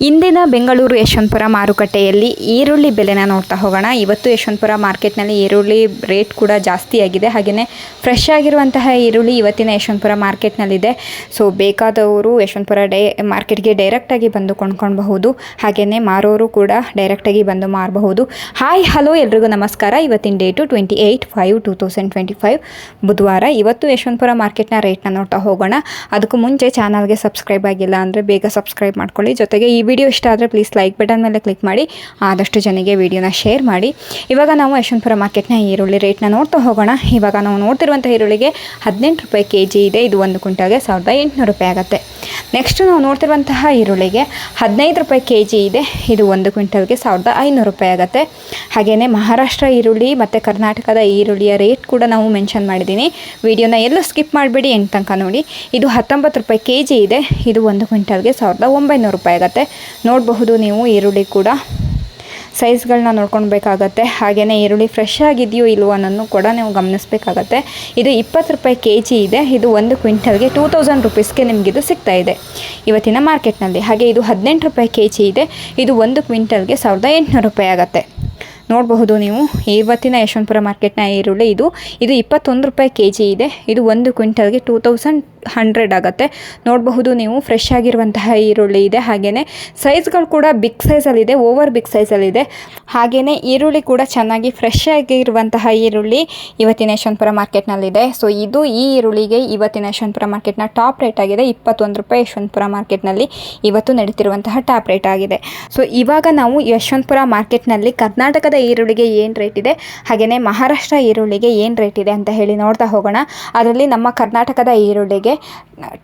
ಇಂದಿನ ಬೆಂಗಳೂರು ಯಶವಂತಪುರ ಮಾರುಕಟ್ಟೆಯಲ್ಲಿ ಈರುಳ್ಳಿ ಬೆಲೆನ ನೋಡ್ತಾ ಹೋಗೋಣ. ಇವತ್ತು ಯಶವಂತಪುರ ಮಾರ್ಕೆಟ್ನಲ್ಲಿ ಈರುಳ್ಳಿ ರೇಟ್ ಕೂಡ ಜಾಸ್ತಿ ಆಗಿದೆ. ಹಾಗೆಯೇ ಫ್ರೆಶ್ ಆಗಿರುವಂತಹ ಈರುಳ್ಳಿ ಇವತ್ತಿನ ಯಶವಂತಪುರ ಮಾರ್ಕೆಟ್ನಲ್ಲಿದೆ. ಸೊ ಬೇಕಾದವರು ಯಶವಂತಪುರ ಮಾರ್ಕೆಟ್ಗೆ ಡೈರೆಕ್ಟಾಗಿ ಬಂದು ಕೊಂಡ್ಕೊಳ್ಬಹುದು. ಹಾಗೆಯೇ ಮಾರೋರು ಕೂಡ ಡೈರೆಕ್ಟಾಗಿ ಬಂದು ಮಾರಬಹುದು. ಹಾಯ್ ಹಲೋ ಎಲ್ರಿಗೂ ನಮಸ್ಕಾರ. ಇವತ್ತಿನ ಡೇಟು 28/5/2025 ಬುಧವಾರ. ಇವತ್ತು ಯಶವಂತಪುರ ಮಾರ್ಕೆಟ್ನ ರೇಟ್ನ ನೋಡ್ತಾ ಹೋಗೋಣ. ಅದಕ್ಕೂ ಮುಂಚೆ ಚಾನಲ್ಗೆ ಸಬ್ಸ್ಕ್ರೈಬ್ ಆಗಿಲ್ಲ ಅಂದರೆ ಬೇಗ ಸಬ್ಸ್ಕ್ರೈಬ್ ಮಾಡ್ಕೊಳ್ಳಿ. ಜೊತೆಗೆ ಈ ವಿಡಿಯೋ ಇಷ್ಟ ಆದರೆ ಪ್ಲೀಸ್ ಲೈಕ್ ಬಟನ್ ಮೇಲೆ ಕ್ಲಿಕ್ ಮಾಡಿ ಆದಷ್ಟು ಜನಕ್ಕೆ ವಿಡಿಯೋನ ಶೇರ್ ಮಾಡಿ. ಇವಾಗ ನಾವು ಯಶವಂತಪುರ ಮಾರ್ಕೆಟ್ನ ಈರುಳ್ಳಿ ರೇಟ್ನ ನೋಡ್ತಾ ಹೋಗೋಣ. ಇವಾಗ ನಾವು ನೋಡ್ತಿರುವಂಥ ಈರುಳ್ಳಿಗೆ 18 ರೂಪಾಯಿ kg ಇದೆ. ಇದು 1 ಕ್ವಿಂಟಲ್ಗೆ 1800 ರೂಪಾಯಿ ಆಗುತ್ತೆ. ನೆಕ್ಸ್ಟ್ ನಾವು ನೋಡ್ತಿರುವಂತಹ ಈರುಳ್ಳಿಗೆ 15 ರೂಪಾಯಿ kg ಇದೆ. ಇದು 1 ಕ್ವಿಂಟಲ್ಗೆ 1500 ರೂಪಾಯಿ ಆಗುತ್ತೆ. ಹಾಗೆಯೇ ಮಹಾರಾಷ್ಟ್ರ ಈರುಳ್ಳಿ ಮತ್ತು ಕರ್ನಾಟಕದ ಈರುಳ್ಳಿಯ ರೇಟ್ ಕೂಡ ನಾವು ಮೆನ್ಷನ್ ಮಾಡಿದ್ದೀನಿ. ವಿಡಿಯೋನ ಎಲ್ಲೂ ಸ್ಕಿಪ್ ಮಾಡಬೇಡಿ, ಎಂಟು ತನಕ ನೋಡಿ. ಇದು 19 ರೂಪಾಯಿ kg ಇದೆ. ಇದು 1 ಕ್ವಿಂಟಲ್ಗೆ 1900 ರೂಪಾಯಿ ಆಗುತ್ತೆ. ನೋಡಬಹುದು ನೀವು ಈರುಳ್ಳಿ ಕೂಡ ಸೈಜ್ಗಳನ್ನ ನೋಡ್ಕೊಳ್ಬೇಕಾಗತ್ತೆ. ಹಾಗೆಯೇ ಈರುಳ್ಳಿ ಫ್ರೆಶ್ ಆಗಿದೆಯೋ ಇಲ್ವೋ ಅನ್ನೋದು ಕೂಡ ನೀವು ಗಮನಿಸಬೇಕಾಗತ್ತೆ. ಇದು 20 ರೂಪಾಯಿ kg ಇದೆ. ಇದು 1 ಕ್ವಿಂಟಲ್ಗೆ 2000 ರುಪೀಸ್ಗೆ ನಿಮಗಿದು ಸಿಗ್ತಾ ಇದೆ ಇವತ್ತಿನ ಮಾರ್ಕೆಟ್ನಲ್ಲಿ. ಹಾಗೆ ಇದು 18 ರೂಪಾಯಿ kg ಇದೆ. ಇದು 1 ಕ್ವಿಂಟಲ್ಗೆ 1800 ರೂಪಾಯಿ ಆಗುತ್ತೆ. ನೋಡಬಹುದು ನೀವು ಇವತ್ತಿನ ಯಶವಂತಪುರ ಮಾರ್ಕೆಟ್ನ ಈರುಳ್ಳಿ ಇದು 21 ರೂಪಾಯಿ kg ಇದೆ. ಇದು 1 ಕ್ವಿಂಟಲ್ಗೆ 2100 ಆಗುತ್ತೆ. ನೋಡಬಹುದು ನೀವು ಫ್ರೆಶ್ ಆಗಿರುವಂತಹ ಈರುಳ್ಳಿ ಇದೆ. ಹಾಗೆಯೇ ಸೈಜ್ಗಳು ಕೂಡ ಬಿಗ್ ಸೈಜಲ್ಲಿದೆ, ಓವರ್ ಬಿಗ್ ಸೈಜಲ್ಲಿದೆ. ಹಾಗೆಯೇ ಈರುಳ್ಳಿ ಕೂಡ ಚೆನ್ನಾಗಿ ಫ್ರೆಶ್ ಆಗಿರುವಂತಹ ಈರುಳ್ಳಿ ಇವತ್ತಿನ ಯಶವಂತಪುರ ಮಾರ್ಕೆಟ್ನಲ್ಲಿದೆ. ಸೊ ಇದು ಈ ಈರುಳ್ಳಿಗೆ ಇವತ್ತಿನ ಯಶವಂತಪುರ ಮಾರ್ಕೆಟ್ನ ಟಾಪ್ ರೇಟ್ ಆಗಿದೆ. 21 ರೂಪಾಯಿ ಯಶವಂತಪುರ ಮಾರ್ಕೆಟ್ನಲ್ಲಿ ಇವತ್ತು ನಡೀತಿರುವಂತಹ ಟಾಪ್ ರೇಟ್ ಆಗಿದೆ. ಸೊ ಇವಾಗ ನಾವು ಯಶವಂತಪುರ ಮಾರ್ಕೆಟ್ನಲ್ಲಿ ಕರ್ನಾಟಕದ ಈರುಳ್ಳಿಗೆ ಏನು ರೇಟ್ ಇದೆ, ಹಾಗೆಯೇ ಮಹಾರಾಷ್ಟ್ರ ಈರುಳ್ಳಿಗೆ ಏನು ರೇಟ್ ಇದೆ ಅಂತ ಹೇಳಿ ನೋಡ್ತಾ ಹೋಗೋಣ. ಅದರಲ್ಲಿ ನಮ್ಮ ಕರ್ನಾಟಕದ ಈರುಳ್ಳಿಗೆ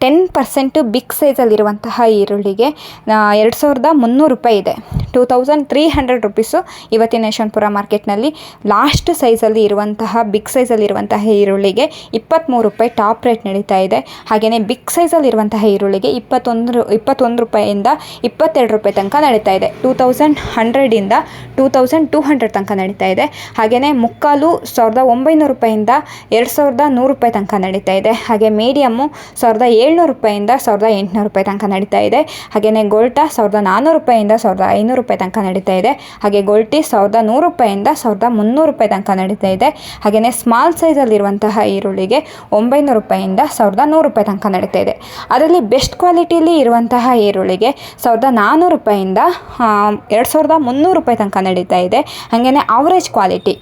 10% ಬಿಗ್ ಸೈಜಲ್ಲಿರುವಂತಹ ಈರುಳ್ಳಿಗೆ 2300 ರೂಪಾಯಿ ಇದೆ. 2300 ರುಪೀಸು ಇವತ್ತಿನ ಯಶವಂತಪುರ ಮಾರ್ಕೆಟ್ನಲ್ಲಿ ಮಾರ್ಕೆಟ್ನಲ್ಲಿ ಲಾಸ್ಟ್ ಸೈಜಲ್ಲಿ ಇರುವಂತಹ ಬಿಗ್ ಸೈಜಲ್ಲಿರುವಂತಹ ಈರುಳ್ಳಿಗೆ 23 ರೂಪಾಯಿ ಟಾಪ್ ರೇಟ್ ನಡೀತಾ ಇದೆ. ಹಾಗೆಯೇ ಬಿಗ್ ಸೈಜಲ್ಲಿರುವಂತಹ ಈರುಳ್ಳಿಗೆ 21 ರೂಪಾಯಿಯಿಂದ 22 ರೂಪಾಯಿ ತನಕ ನಡೀತಾ ಇದೆ. 2100ಇಂದ 2200 ತನಕ ನಡೀತಾ ಇದೆ. ಹಾಗೆಯೇ ಮುಕ್ಕಾಲು 1900 ರೂಪಾಯಿಯಿಂದ 2100 ರೂಪಾಯಿ ತನಕ ನಡೀತಾ ಇದೆ. ಹಾಗೆ ಮೀಡಿಯಮ್ಮು 1700 ರೂಪಾಯಿಯಿಂದ 1800 ರೂಪಾಯಿ ತನಕ ನಡೀತಾ ಇದೆ. ಹಾಗೆಯೇ ಗೋಲ್ಟಾ 1400 ರೂಪಾಯಿಯಿಂದ 1500 ರೂಪಾಯಿ ತನಕ ನಡೀತಾ ಇದೆ. ಹಾಗೆ ಗೋಲ್ಟಿ 1100 ರೂಪಾಯಿಯಿಂದ 1300 ರೂಪಾಯಿ ತನಕ ನಡೀತಾ ಇದೆ. ಹಾಗೆಯೇ ಸ್ಮಾಲ್ ಸೈಜಲ್ಲಿರುವಂತಹ ಈರುಳ್ಳಿಗೆ 900 ರೂಪಾಯಿಯಿಂದ 1100 ರೂಪಾಯಿ ತನಕ ನಡೀತಾ ಇದೆ. ಅದರಲ್ಲಿ ಬೆಸ್ಟ್ ಕ್ವಾಲಿಟಿಯಲ್ಲಿ ಇರುವಂತಹ ಈರುಳ್ಳಿಗೆ 1400 ರೂಪಾಯಿಯಿಂದ 2300 ರೂಪಾಯಿ ತನಕ ನಡೀತಾ ಇದೆ. ಹಾಗೆಯೇ ಆವ್ರೇಜ್ ಕ್ವಾಲಿಟಿ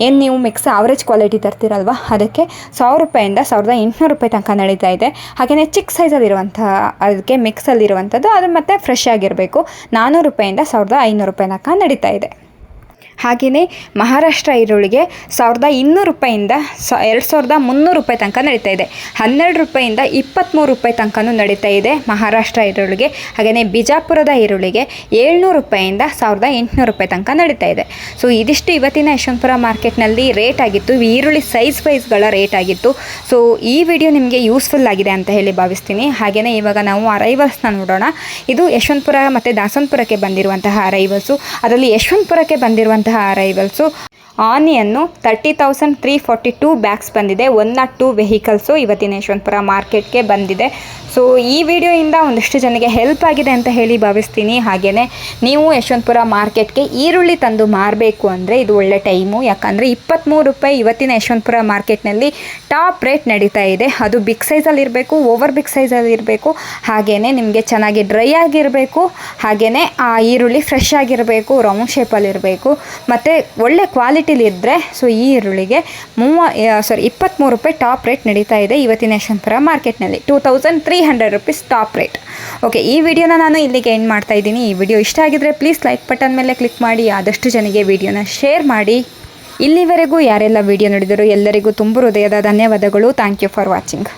ಏನು ನೀವು ಮಿಕ್ಸ್ ಆವ್ರೇಜ್ ಕ್ವಾಲಿಟಿ ತರ್ತೀರಲ್ವ, ಅದಕ್ಕೆ 1000 ರೂಪಾಯಿಯಿಂದ 1800 ರೂಪಾಯಿ ತನಕ ನಡೀತಾ ಇದೆ. ಹಾಗೆಯೇ ಚಿಕ್ಕ ಸೈಜಲ್ಲಿರುವಂತಹ ಅದಕ್ಕೆ ಮಿಕ್ಸಲ್ಲಿರುವಂಥದ್ದು ಅದು ಮತ್ತು ಫ್ರೆಶ್ ಆಗಿರಬೇಕು 400 ರೂಪಾಯಿಯಿಂದ 1500 ರೂಪಾಯಿ ತನಕ ನಡೀತಾ ಇದೆ. ಹಾಗೆಯೇ ಮಹಾರಾಷ್ಟ್ರ ಈರುಳ್ಳಿಗೆ 1200 ರೂಪಾಯಿಯಿಂದ 2300 ರೂಪಾಯಿ ತನಕ ನಡೀತಾ ಇದೆ. 12 ರೂಪಾಯಿಯಿಂದ 23 ರೂಪಾಯಿ ತನಕನೂ ನಡೀತಾ ಇದೆ ಮಹಾರಾಷ್ಟ್ರ ಈರುಳ್ಳಿಗೆ. ಹಾಗೆಯೇ ಬಿಜಾಪುರದ ಈರುಳ್ಳಿಗೆ 700 ರೂಪಾಯಿಯಿಂದ 1800 ರೂಪಾಯಿ ತನಕ ನಡೀತಾ ಇದೆ. ಸೊ ಇದಿಷ್ಟು ಇವತ್ತಿನ ಯಶವಂತಪುರ ಮಾರ್ಕೆಟ್ನಲ್ಲಿ ರೇಟ್ ಆಗಿತ್ತು. ಈರುಳ್ಳಿ ಸೈಜ್ ವೈಸ್ಗಳ ರೇಟ್ ಆಗಿತ್ತು. ಸೊ ಈ ವಿಡಿಯೋ ನಿಮಗೆ ಯೂಸ್ಫುಲ್ ಆಗಿದೆ ಅಂತ ಹೇಳಿ ಭಾವಿಸ್ತೀನಿ. ಹಾಗೆಯೇ ಇವಾಗ ನಾವು ಅರೈವಲ್ಸ್ನ ನೋಡೋಣ. ಇದು ಯಶವಂತಪುರ ಮತ್ತು ದಾಸನಪುರಕ್ಕೆ ಬಂದಿರುವಂತಹ ಅರೈವಲ್ಸು. ಅದರಲ್ಲಿ ಯಶವಂತಪುರಕ್ಕೆ ಬಂದಿರುವಂತಹ ಅರೈವಲ್ಸು ಆನಿಯನ್ನು 30,342 ಬ್ಯಾಗ್ಸ್ ಬಂದಿದೆ. 102 ವೆಹಿಕಲ್ಸು ಇವತ್ತಿನ ಯಶವಂತಪುರ ಮಾರ್ಕೆಟ್ಗೆ ಬಂದಿದೆ. ಸೊ ಈ ವಿಡಿಯೋಯಿಂದ ಒಂದಷ್ಟು ಜನಕ್ಕೆ ಹೆಲ್ಪ್ ಆಗಿದೆ ಅಂತ ಹೇಳಿ ಭಾವಿಸ್ತೀನಿ. ಹಾಗೆಯೇ ನೀವು ಯಶವಂತಪುರ ಮಾರ್ಕೆಟ್ಗೆ ಈರುಳ್ಳಿ ತಂದು ಮಾರಬೇಕು ಅಂದರೆ ಇದು ಒಳ್ಳೆ ಟೈಮು. ಯಾಕಂದರೆ 23 ರೂಪಾಯಿ ಇವತ್ತಿನ ಯಶವಂತಪುರ ಮಾರ್ಕೆಟ್ನಲ್ಲಿ ಟಾಪ್ ರೇಟ್ ನಡೀತಾ ಇದೆ. ಅದು ಬಿಗ್ ಸೈಜಲ್ಲಿರಬೇಕು, ಓವರ್ ಬಿಗ್ ಸೈಜಲ್ಲಿರಬೇಕು. ಹಾಗೆಯೇ ನಿಮಗೆ ಚೆನ್ನಾಗಿ ಡ್ರೈ ಆಗಿರಬೇಕು. ಹಾಗೆಯೇ ಆ ಈರುಳ್ಳಿ ಫ್ರೆಶ್ ಆಗಿರಬೇಕು, ರೌಂಡ್ ಶೇಪಲ್ಲಿರಬೇಕು ಮತ್ತು ಒಳ್ಳೆ ಕ್ವಾಲಿಟಿಲಿ ಇದ್ದರೆ ಸೊ ಈ ಈರುಳ್ಳಿಗೆ 23 ರೂಪಾಯಿ ಟಾಪ್ ರೇಟ್ ನಡೀತಾ ಇದೆ ಇವತ್ತಿನ ಯಶವಂತಪುರ ಮಾರ್ಕೆಟ್ನಲ್ಲಿ. 2300 ರುಪೀಸ್ ಟಾಪ್ ರೇಟ್. ಓಕೆ, ಈ ವಿಡಿಯೋನ ನಾನು ಇಲ್ಲಿಗೆ ಎಂಡ್ ಮಾಡ್ತಾ ಇದ್ದೀನಿ. ಈ ವಿಡಿಯೋ ಇಷ್ಟ ಆಗಿದ್ರೆ ಪ್ಲೀಸ್ ಲೈಕ್ ಬಟನ್ ಮೇಲೆ ಕ್ಲಿಕ್ ಮಾಡಿ ಆದಷ್ಟು ಜನಕ್ಕೆ ವಿಡಿಯೋನ ಶೇರ್ ಮಾಡಿ. ಇಲ್ಲಿವರೆಗೂ ಯಾರೆಲ್ಲ ವಿಡಿಯೋ ನೋಡಿದರೂ ಎಲ್ಲರಿಗೂ ತುಂಬ ಹೃದಯದ ಧನ್ಯವಾದಗಳು. Thank you for watching.